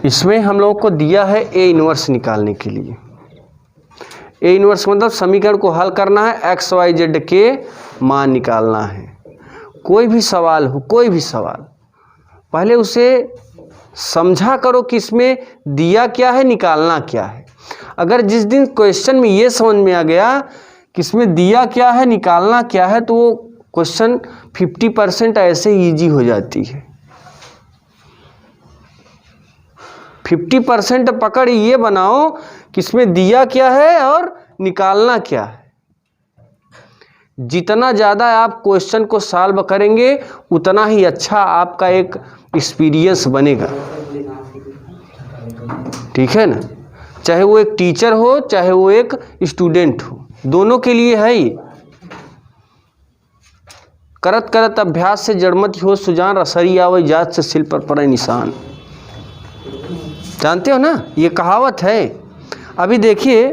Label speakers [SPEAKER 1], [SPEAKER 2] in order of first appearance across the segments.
[SPEAKER 1] इसमें हम लोगों को दिया है ए इनवर्स निकालने के लिए। ए इनवर्स मतलब समीकरण को हल करना है, एक्स वाई जेड के मान निकालना है। कोई भी सवाल हो, कोई भी सवाल, पहले उसे समझा करो कि इसमें दिया क्या है, निकालना क्या है। अगर जिस दिन क्वेश्चन में ये समझ में आ गया कि इसमें दिया क्या है, निकालना क्या है, तो वो क्वेश्चन 50% ऐसे ईजी हो जाती है। 50% पकड़ ये बनाओ कि इसमें दिया क्या है और निकालना क्या है। जितना ज़्यादा आप क्वेश्चन को सॉल्व करेंगे उतना ही अच्छा आपका एक एक्सपीरियंस बनेगा, ठीक है ना। चाहे वो एक टीचर हो, चाहे वो एक स्टूडेंट हो, दोनों के लिए है ये। करत करत अभ्यास से जड़मति हो सुजान, रसरी आवै जात से सिल पर पड़े निशान। जानते हो ना, ये कहावत है। अभी देखिए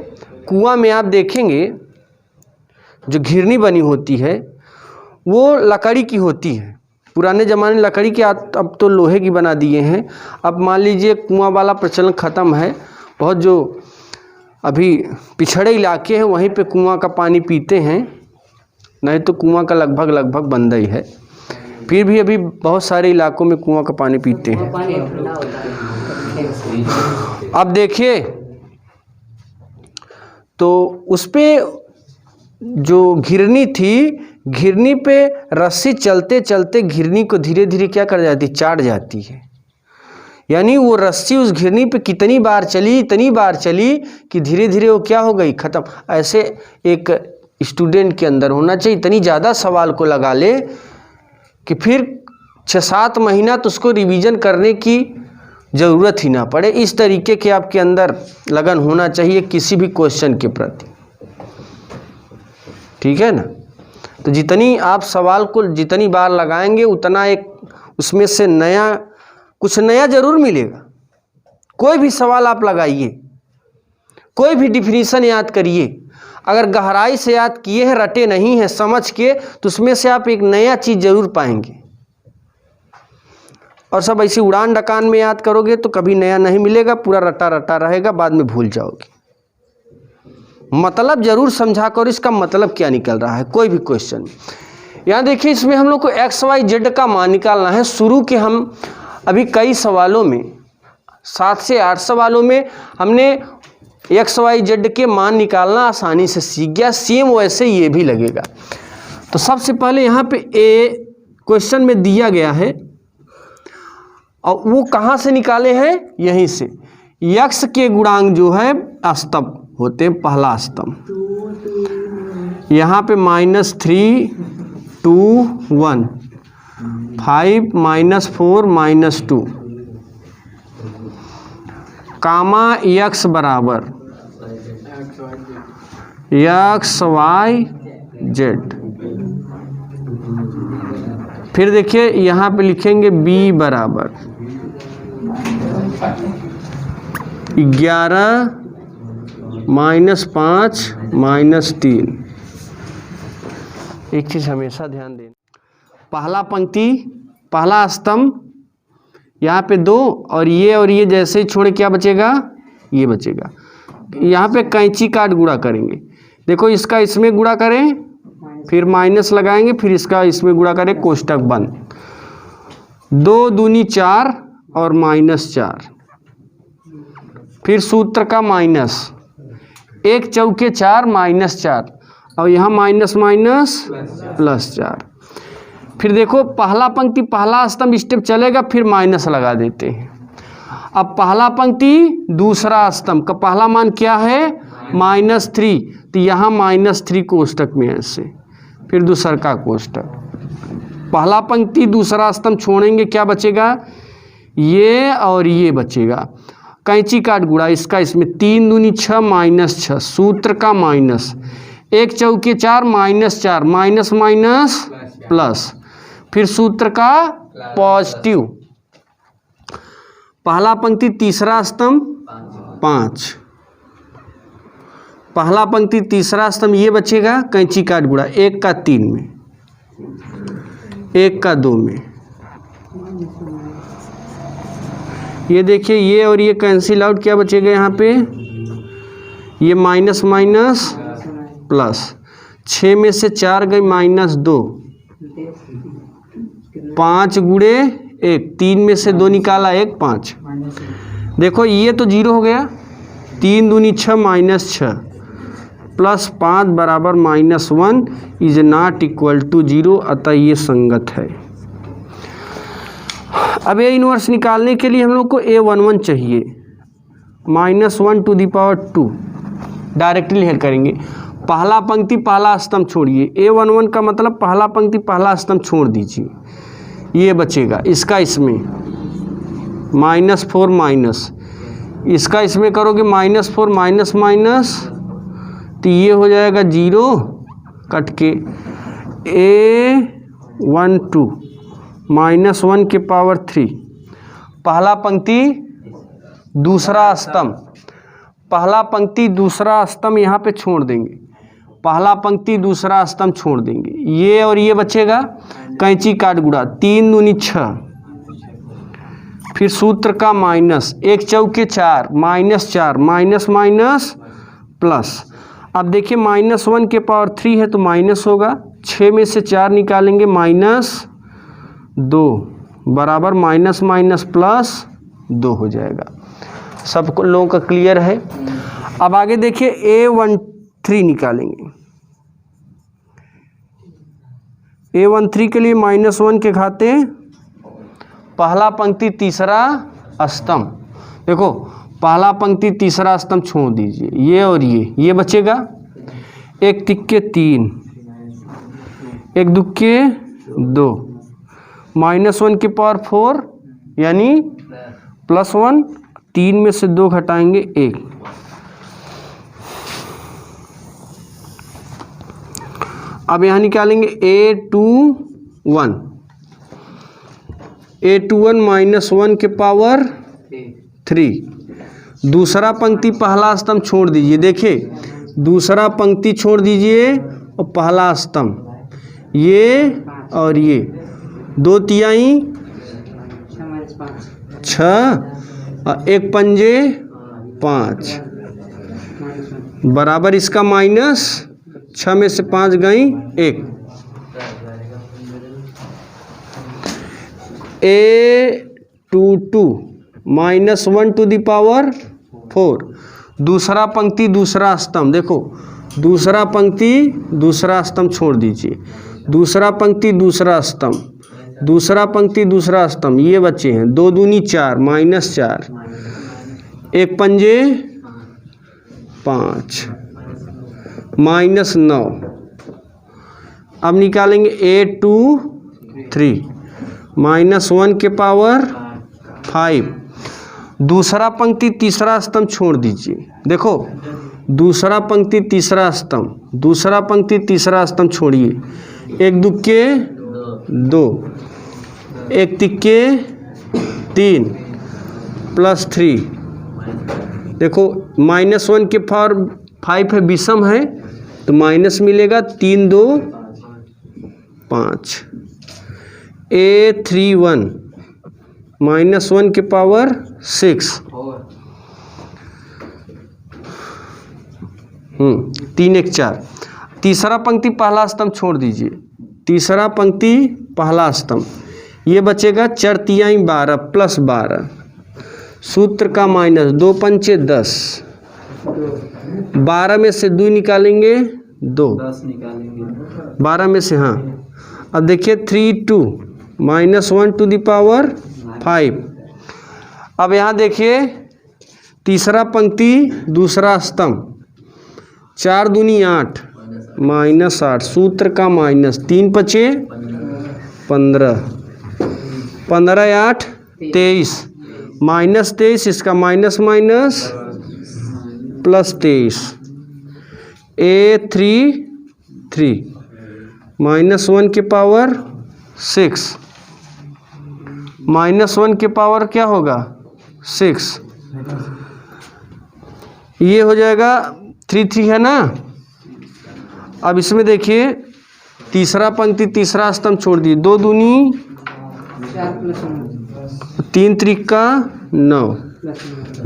[SPEAKER 1] कुआं में आप देखेंगे जो घिरनी बनी होती है वो लकड़ी की होती है। पुराने ज़माने लकड़ी की, अब तो लोहे की बना दिए हैं। अब मान लीजिए कुआं वाला प्रचलन ख़त्म है, बहुत जो अभी पिछड़े इलाके हैं वहीं पे कुआं का पानी पीते हैं, नहीं तो कुआं का लगभग बंद ही है। फिर भी अभी बहुत सारे इलाकों में कुआं का पानी पीते हैं। अब देखिए तो उस पे जो घिरनी थी, घिरनी पे रस्सी चलते चलते घिरनी को धीरे धीरे क्या कर जाती, चाट जाती है। यानी वो रस्सी उस घिरनी पे कितनी बार चली, इतनी बार चली कि धीरे धीरे वो क्या हो गई, ख़त्म। ऐसे एक स्टूडेंट के अंदर होना चाहिए, इतनी ज़्यादा सवाल को लगा ले कि फिर 6-7 महीना तो उसको रिवीजन करने की ज़रूरत ही ना पड़े। इस तरीके के आपके अंदर लगन होना चाहिए किसी भी क्वेश्चन के प्रति, ठीक है ना। तो जितनी आप सवाल को जितनी बार लगाएंगे उतना एक उसमें से नया कुछ नया ज़रूर मिलेगा। कोई भी सवाल आप लगाइए, कोई भी डिफिनीशन याद करिए, अगर गहराई से याद किए हैं, रटे नहीं हैं, समझ के, तो उसमें से आप एक नया चीज़ ज़रूर पाएंगे। और सब ऐसी उड़ान डकान में याद करोगे तो कभी नया नहीं मिलेगा, पूरा रटा रटा रहेगा, बाद में भूल जाओगे। मतलब ज़रूर समझा करो इसका मतलब क्या निकल रहा है कोई भी क्वेश्चन। यहाँ देखिए इसमें हम लोग को एक्स वाई जेड का मान निकालना है। शुरू के हम अभी कई सवालों में 7 से 8 सवालों में हमने एक्स वाई जेड के मान निकालना आसानी से सीख गया। सेम वैसे ये भी लगेगा। तो सबसे पहले यहाँ पे ए क्वेश्चन में दिया गया है और वो कहाँ से निकाले हैं, यहीं से। यक्स के गुणांक जो है स्तंभ होते हैं, पहला स्तंभ यहाँ पे -3 2 1 5 -4 -2 कामा यक्स बराबर यक्स वाई जेड। फिर देखिए यहाँ पे लिखेंगे b बराबर 11 -5 -3। एक चीज़ हमेशा ध्यान दें, पहला पंक्ति पहला स्तंभ यहाँ पे 2 और ये जैसे ही छोड़े क्या बचेगा, ये बचेगा। यहाँ पे कैंची काट गुणा करेंगे। देखो इसका इसमें गुणा करें, फिर माइनस लगाएंगे, फिर इसका इसमें गुणा करें, कोष्टक बंद। 2 दूनी 4 और -4, फिर सूत्र का माइनस, 1 चौके 4 -4 और यहाँ माइनस +4। फिर देखो पहला पंक्ति पहला स्तंभ स्टेप चलेगा, फिर माइनस लगा देते हैं। अब पहला पंक्ति दूसरा स्तंभ का पहला मान क्या है, -3, तो यहाँ -3 कोष्टक में ऐसे, फिर दूसरा का कोष्टक। पहला पंक्ति दूसरा स्तंभ छोड़ेंगे, क्या बचेगा, ये और ये बचेगा। कैंची काट गुणा इसका इसमें, 3 दूनी 6 -6 सूत्र का माइनस, 1 चौके 4 -4 माइनस प्लस, फिर सूत्र का पॉजिटिव। पहला पंक्ति तीसरा स्तंभ 5, पहला पंक्ति तीसरा स्तंभ ये बचेगा, कैंची काट गुणा 1 का 3 में, 1 का 2 में, ये देखिए ये और ये कैंसिल आउट, क्या बचेगा यहाँ पे, ये माइनस माइनस प्लस, 6 में से 4 गई -2, 5 गुणे 1, 3 में से 2 निकाला 1, 5। देखो ये तो 0 हो गया, 3 दूनी 6 -6 प्लस 5 बराबर -1 इज नॉट इक्वल टू 0, अतः ये संगत है। अब ये इनवर्स निकालने के लिए हम लोग को a11 चाहिए, -1⁻², डायरेक्टली हल करेंगे। पहला पंक्ति पहला स्तंभ छोड़िए, a11 का मतलब पहला पंक्ति पहला स्तंभ छोड़ दीजिए, ये बचेगा। इसका इसमें -4 माइनस, इसका इसमें करोगे -4 माइनस माइनस, तो ये हो जाएगा 0 कट के a12 -1 के पावर 3, पहला पंक्ति दूसरा स्तंभ, पहला पंक्ति दूसरा स्तंभ यहाँ पे छोड़ देंगे, पहला पंक्ति दूसरा स्तंभ छोड़ देंगे, ये और ये बचेगा, कैंची काट गुड़ा, 3 दूनी 6, फिर सूत्र का माइनस, 1 चौके 4, -4 माइनस माइनस प्लस। अब देखिए -1 के पावर 3 है तो माइनस होगा, 6 में से 4 निकालेंगे -2 बराबर माइनस माइनस प्लस 2 हो जाएगा। सब लोगों का क्लियर है। अब आगे देखिए a13 निकालेंगे, a13 के लिए -1 के खाते पहला पंक्ति तीसरा स्तंभ, देखो पहला पंक्ति तीसरा स्तंभ छोड़ दीजिए, ये और ये बचेगा, 1 तिक्के 3, 1 दुक्के 2, -1 के पावर 4 यानी +1, 3 में से 2 घटाएंगे 1, अब यहाँ निकालेंगे a21 -1 के पावर 3, दूसरा पंक्ति पहला स्तंभ छोड़ दीजिए, देखिए दूसरा पंक्ति छोड़ दीजिए और पहला स्तंभ, ये और ये 2 तिहाई 6 और 1 पंजे 5 बराबर इसका माइनस, 6 में से 5 गई 1, a22 -1 टू द पावर 4, दूसरा पंक्ति दूसरा स्तंभ, देखो दूसरा पंक्ति दूसरा स्तंभ छोड़ दीजिए, दूसरा पंक्ति दूसरा स्तंभ, दूसरा पंक्ति दूसरा स्तंभ, ये बच्चे हैं 2 दूनी 4 -4, 1 पंजे 5 -9। अब निकालेंगे a23 -1 के पावर 5, दूसरा पंक्ति तीसरा स्तंभ छोड़ दीजिए, देखो दूसरा पंक्ति तीसरा स्तंभ, दूसरा पंक्ति तीसरा स्तंभ छोड़िए, 1 दुक्के 2, 1 तिक्के 3 +3, देखो -1 के पावर 5 है, विषम है तो माइनस मिलेगा, 3 2 5, a31 -1 के पावर 6, 3 1 4, तीसरा पंक्ति पहला स्तंभ छोड़ दीजिए, तीसरा पंक्ति पहला स्तंभ, ये बचेगा 4 तिहाई 12 + 12, सूत्र का माइनस, 2 पंचे 10, 12 में से 2 निकालेंगे 2, 12 में से, हाँ। अब देखिए 3 2 -1 टू द पावर 5। अब यहाँ देखिए तीसरा पंक्ति दूसरा स्तंभ, 4 दूनी 8 -8, सूत्र का माइनस, 3 पचे 15, 15 8 23, -23, इसका माइनस माइनस +23, a33 -1 के पावर 6, -1 के पावर क्या होगा 6, ये हो जाएगा 3 3 है ना। अब इसमें देखिए तीसरा पंक्ति तीसरा स्तंभ छोड़ दिए, 2 दूनी 3 त्रिका 9,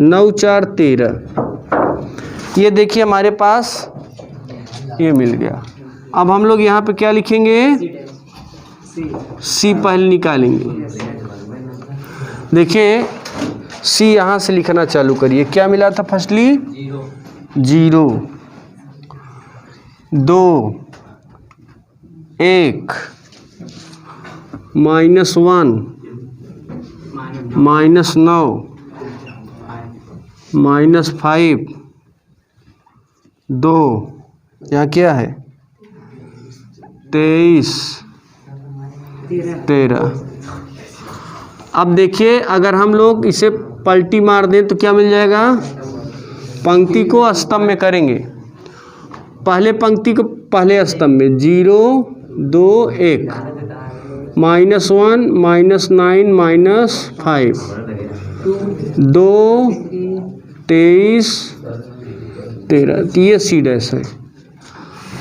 [SPEAKER 1] 9 4 13। ये देखिए हमारे पास ये मिल गया। अब हम लोग यहाँ पे क्या लिखेंगे, सी पहले निकालेंगे। देखिए सी यहाँ से लिखना चालू करिए। क्या मिला था फर्स्टली, 0 2 1 -1 -9 -5 2, यहाँ क्या है 23 13। अब देखिए अगर हम लोग इसे पलटी मार दें तो क्या मिल जाएगा, पंक्ति को स्तंभ में करेंगे। पहले पंक्ति को पहले स्तंभ में 0 2 1 -1 -9 -5 2 23 13। तो ये सी डैश है।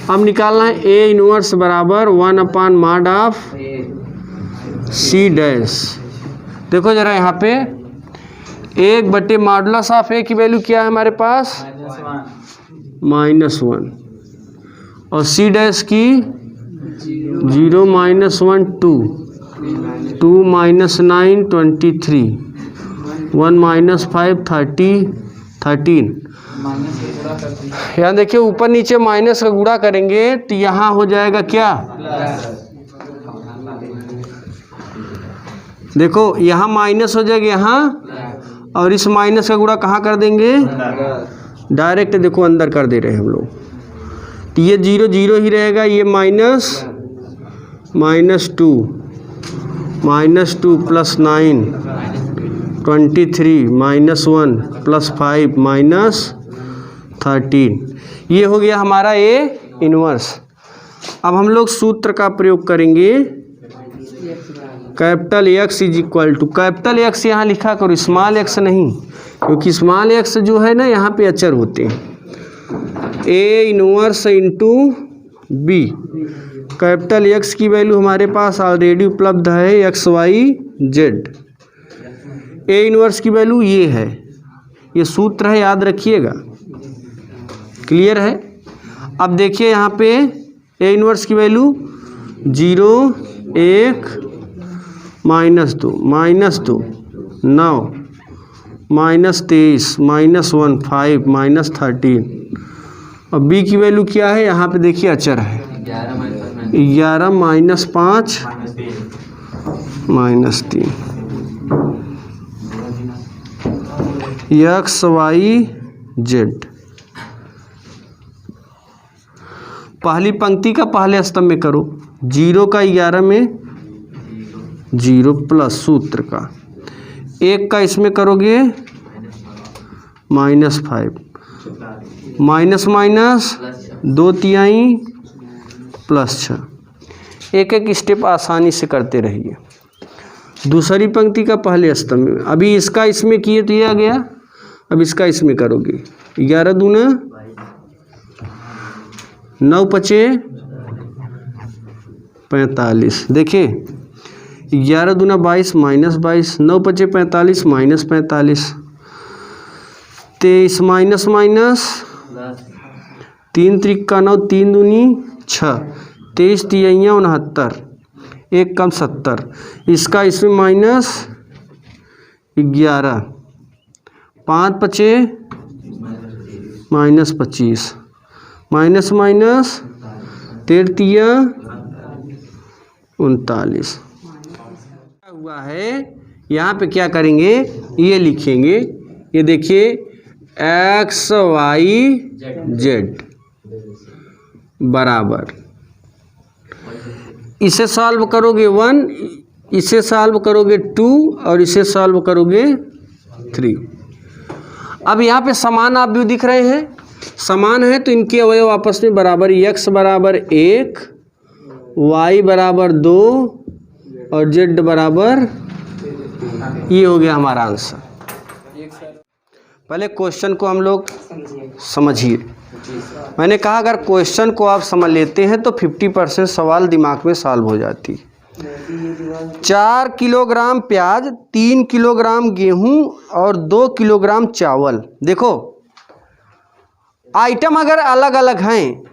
[SPEAKER 1] अब निकालना है ए इनवर्स बराबर 1/mod ऑफ सी डैश। देखो जरा यहाँ पे 1/, मॉडुलस ऑफ ए की वैल्यू क्या है हमारे पास, -1, और सी डैश की 0 -1 2 2 -9 23 1 -5 13। यहाँ देखिए ऊपर नीचे माइनस का गुणा करेंगे तो यहाँ हो जाएगा क्या, देखो यहाँ माइनस हो जाएगा यहाँ, और इस माइनस का गुणा कहाँ कर देंगे, डायरेक्ट देखो अंदर कर दे रहे हैं हम लोग। तो ये 0 0 ही रहेगा, ये -2 -2 + 9 23 -1 + 5 -13। ये हो गया हमारा ए इनवर्स। अब हम लोग सूत्र का प्रयोग करेंगे, कैपिटल X = कैपिटल X यहाँ लिखा करो, स्मॉल x नहीं, क्योंकि स्मॉल x जो है ना यहाँ पे अचर होते हैं। A inverse into B, capital X की वैल्यू हमारे पास ऑलरेडी उपलब्ध है XYZ। ए इनवर्स की वैल्यू ये है, ये सूत्र है, याद रखिएगा। क्लियर है। अब देखिए यहाँ पे ए इनवर्स की वैल्यू 0 1 -2 -2 9 -23 -1 5 -13। और बी की वैल्यू क्या है, यहाँ पे देखिए अचर है 11 -5 -3। XYZ पहली पंक्ति का पहले स्तंभ में करो, 0 का 11 में 0 प्लस सूत्र का 1 का इसमें करोगे -5 माइनस माइनस 2 तिहाई +6। एक एक स्टेप आसानी से करते रहिए। दूसरी पंक्ति का पहले स्तंभ में, अभी इसका इसमें किए तो ये आ गया, अब इसका इसमें करोगे 11 दूना 9 पचे 45। देखिए 11 दूना 22 -22 9 पचे 45 -45 23 माइनस माइनस 3 त्रिका 9 3 दूनी 6 23 तिहैया 69 1 कम 70। इसका इसमें -11 5 पचे -25 माइनस माइनस 13 तिया 39 हुआ है। यहाँ पे क्या करेंगे, ये लिखेंगे, ये देखिए XYZ बराबर, इसे सॉल्व करोगे 1, इसे सॉल्व करोगे 2 और इसे सॉल्व करोगे 3। अब यहाँ पे समान आप भी दिख रहे हैं, समान है तो इनके अवयव आपस में बराबर, x बराबर 1 y बराबर 2 और z बराबर, ये हो गया हमारा आंसर। पहले क्वेश्चन को हम लोग समझिए। मैंने कहा अगर क्वेश्चन को आप समझ लेते हैं तो 50% सवाल दिमाग में सॉल्व हो जाती है। 4 किलोग्राम प्याज, 3 किलोग्राम गेहूं और 2 किलोग्राम चावल। देखो आइटम अगर अलग अलग हैं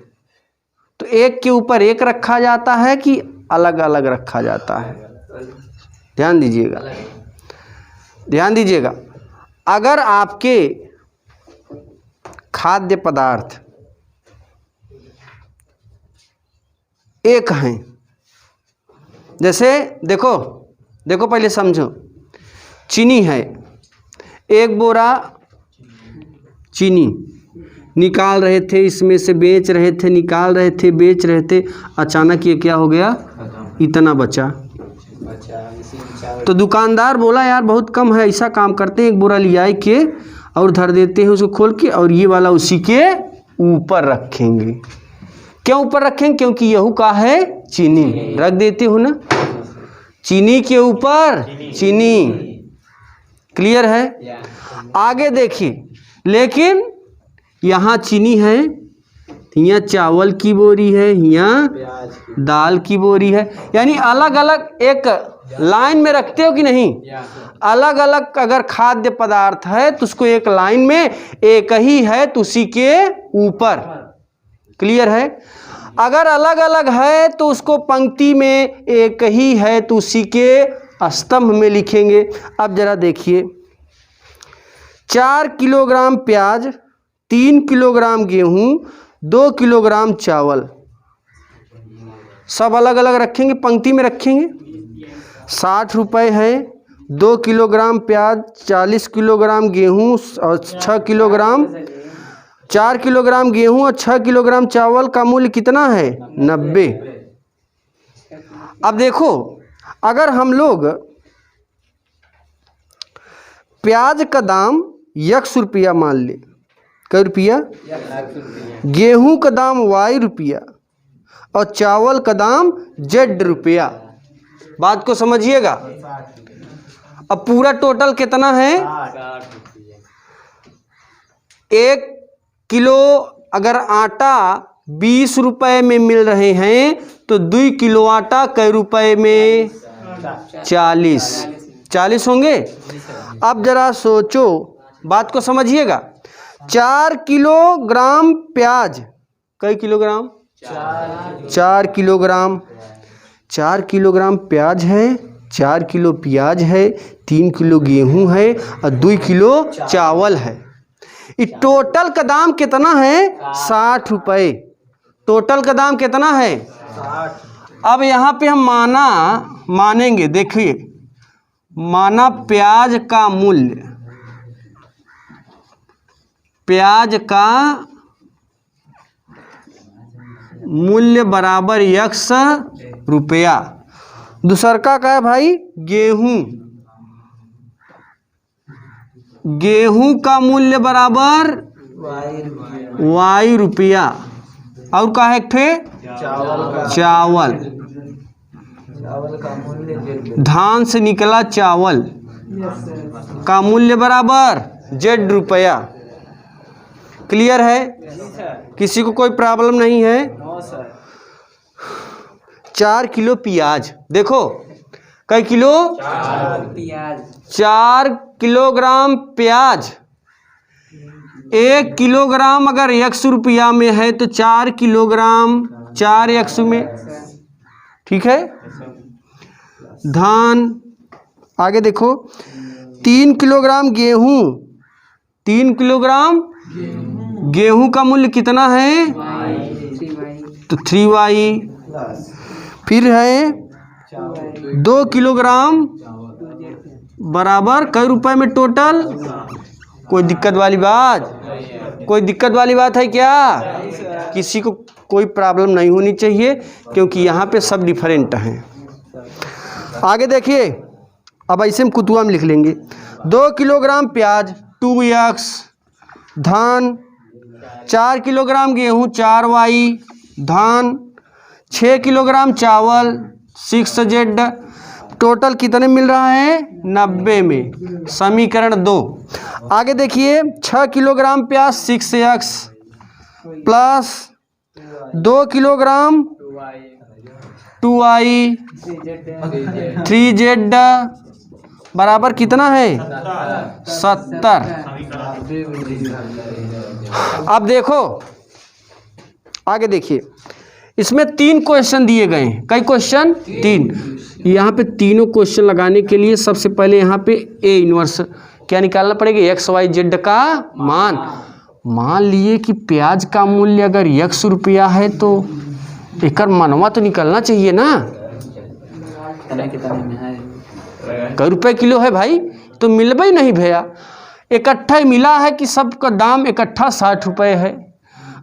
[SPEAKER 1] तो एक के ऊपर एक रखा जाता है कि अलग अलग रखा जाता है? ध्यान दीजिएगा, ध्यान दीजिएगा। अगर आपके खाद्य पदार्थ एक हैं, जैसे देखो देखो पहले समझो, चीनी है, एक बोरा चीनी निकाल रहे थे, इसमें से बेच रहे थे, निकाल रहे थे, बेच रहे थे, अचानक ये क्या हो गया, इतना बचा। तो दुकानदार बोला यार बहुत कम है, ऐसा काम करते हैं एक बोरा ले आए के और धर देते हैं उसको खोल के, और ये वाला उसी के ऊपर रखेंगे। क्यों ऊपर रखेंगे? क्योंकि यहू का है चीनी, रख देते हो ना, चीनी के ऊपर चीनी। क्लियर है? आगे देखिए, लेकिन यहाँ चीनी है, यहाँ चावल की बोरी है, यहाँ दाल की बोरी है, यानी अलग अलग एक लाइन में रखते हो कि नहीं? अलग अलग अगर खाद्य पदार्थ है तो उसको एक लाइन में, एक ही है तो उसी के ऊपर। क्लियर है? अगर अलग अलग है तो उसको पंक्ति में, एक ही है तो उसी के स्तंभ में लिखेंगे। अब जरा देखिए, 4 किलोग्राम प्याज, 3 किलोग्राम गेहूं, 2 किलोग्राम चावल, सब अलग अलग रखेंगे, पंक्ति में रखेंगे। 60 रुपये है। 2 किलोग्राम प्याज, 40 किलोग्राम गेहूं और 6 किलोग्राम, 4 किलोग्राम गेहूं और 6 किलोग्राम चावल का मूल्य कितना है? 90। अब देखो, अगर हम लोग प्याज का दाम x रुपया मान ले, कै रुपया? गेहूं का दाम y रुपया और चावल का दाम z रुपया। बात को समझिएगा। अब पूरा टोटल कितना है? 1 किलो अगर आटा 20 रुपए में मिल रहे हैं तो 2 किलो आटा कै रुपए में? 40 होंगे। अब जरा सोचो, बात को समझिएगा। 4 किलोग्राम प्याज, कै किलोग्राम? 4 किलोग्राम। 4 किलोग्राम प्याज है, 4 किलो प्याज है, 3 किलो गेहूं है और 2 किलो चावल है। इस टोटल का दाम कितना है? 60 रुपये। टोटल का दाम कितना है? 60। अब यहाँ पे हम मानेंगे, देखिए, माना प्याज का मूल्य, प्याज का मूल्य बराबर x रुपया। दूसरका का है भाई गेहूं, गेहूं का मूल्य बराबर y रुपया। और का है थे? चावल का मूल्य, धान से निकला चावल का मूल्य बराबर z रुपया। क्लियर है? किसी को कोई प्रॉब्लम नहीं है? 4 किलो प्याज, देखो कै किलो? 4 किलोग्राम प्याज। 1 किलोग्राम अगर x रुपया में है तो 4 किलोग्राम 4x में, ठीक है। धान, आगे देखो, 3 किलोग्राम गेहूं, 3 किलोग्राम गेहूं का मूल्य कितना है? तो 3y। फिर है 2 किलोग्राम बराबर कै रुपए में टोटल? कोई दिक्कत वाली बात? कोई दिक्कत वाली बात है क्या? किसी को कोई प्रॉब्लम नहीं होनी चाहिए, क्योंकि यहाँ पे सब डिफरेंट हैं। आगे देखिए, अब ऐसे हम कुतुआ में लिख लेंगे। 2 किलोग्राम प्याज 2x, धान 4 किलोग्राम गेहूं 4y, धान 6 किलोग्राम चावल 6z। टोटल कितने मिल रहा है? 90 में। समीकरण 2। आगे देखिए, 6 किलोग्राम प्याज 6x plus 2 kilogram 2i 3z बराबर कितना है 70। अब देखो आगे देखिए, इसमें 3 क्वेश्चन दिए गए हैं। कई क्वेश्चन 3। यहाँ पे तीनों क्वेश्चन लगाने के लिए सबसे पहले यहाँ पे ए इनवर्स क्या निकालना पड़ेगा, एक्स वाई जेड का मान। मान लिए कि प्याज का मूल्य अगर 100 रुपया है तो एकर मनवा तो निकलना चाहिए ना। कई रुपए किलो है भाई, तो मिलबे नहीं भैया। इकट्ठा मिला है कि सबका दाम इकट्ठा 60 रुपये है,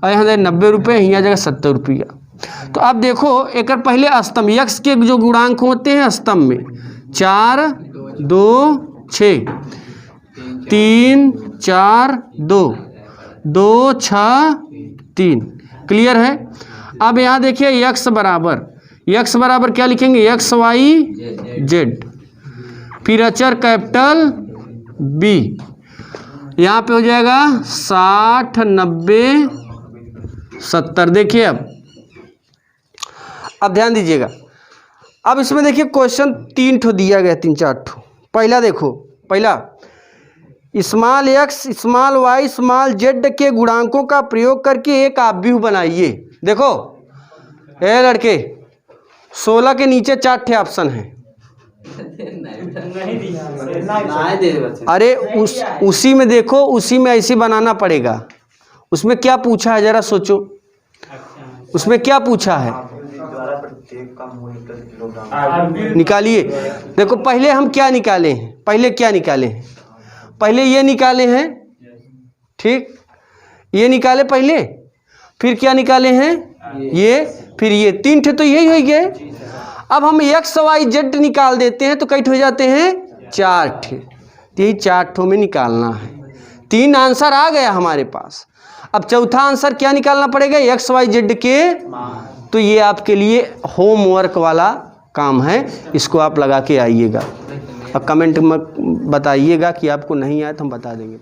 [SPEAKER 1] और यहाँ 90 रुपये, यहाँ जगह 70 रुपया। तो अब देखो एक पहले स्तंभ यक्स के जो गुणांक होते हैं स्तंभ में 4 2 6 3 4 2 2 6 3। क्लियर है। अब यहाँ देखिए यक्स बराबर क्या लिखेंगे, एक्स वाई जेड, फिर अचर कैपिटल बी, यहाँ पे हो जाएगा 60 90 70। देखिए अब ध्यान दीजिएगा। अब इसमें देखिए क्वेश्चन 3 ठो दिया गया, 3 4 ठो। पहला देखो, पहला small x small y small z के गुणांकों का प्रयोग करके एक आव्यूह बनाइए। देखो ए लड़के 16 के नीचे 4 ठे ऑप्शन है। अरे उसी में देखो, उसी में ऐसे बनाना पड़ेगा। उसमें क्या पूछा है जरा सोचो, उसमें क्या पूछा है निकालिए। देखो पहले हम क्या निकाले हैं, पहले ये निकाले हैं, ठीक, ये निकाले पहले, फिर क्या निकाले हैं ये, फिर ये 3 ठे तो यही हो गए। अब हम एक्स वाई जेड निकाल देते हैं तो कई हो जाते हैं 4 ठे। यही 4 ठो में निकालना है। 3 आंसर आ गया हमारे पास। अब चौथा आंसर क्या निकालना पड़ेगा, एक्स वाई जेड के। तो ये आपके लिए होमवर्क वाला काम है, इसको आप लगा के आइएगा और कमेंट में बताइएगा कि आपको नहीं आया तो हम बता देंगे।